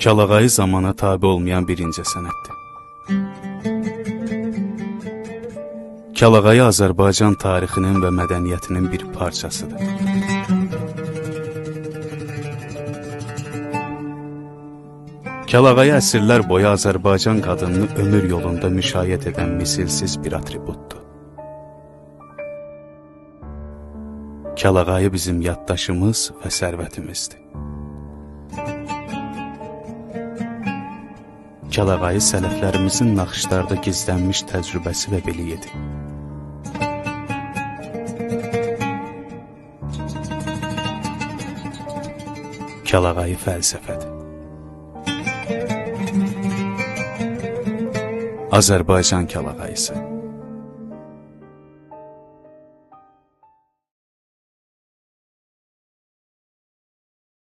Kəlağayı zamana tabi olmayan bir incəsənətdir. Kəlağayı Azərbaycan tarixinin və mədəniyyətinin bir parçasıdır. Kəlağayı əsrlər boyu Azərbaycan qadınını ömür yolunda müşayiət edən misilsiz bir atributdur. Kəlağayı bizim yaddaşımız və sərvətimizdir. Kəlağayı sələflərimizin naxışlarda gizlənmiş təcrübəsi və biliyidir. Kəlağayı fəlsəfədir. Azərbaycan Kəlağayısı.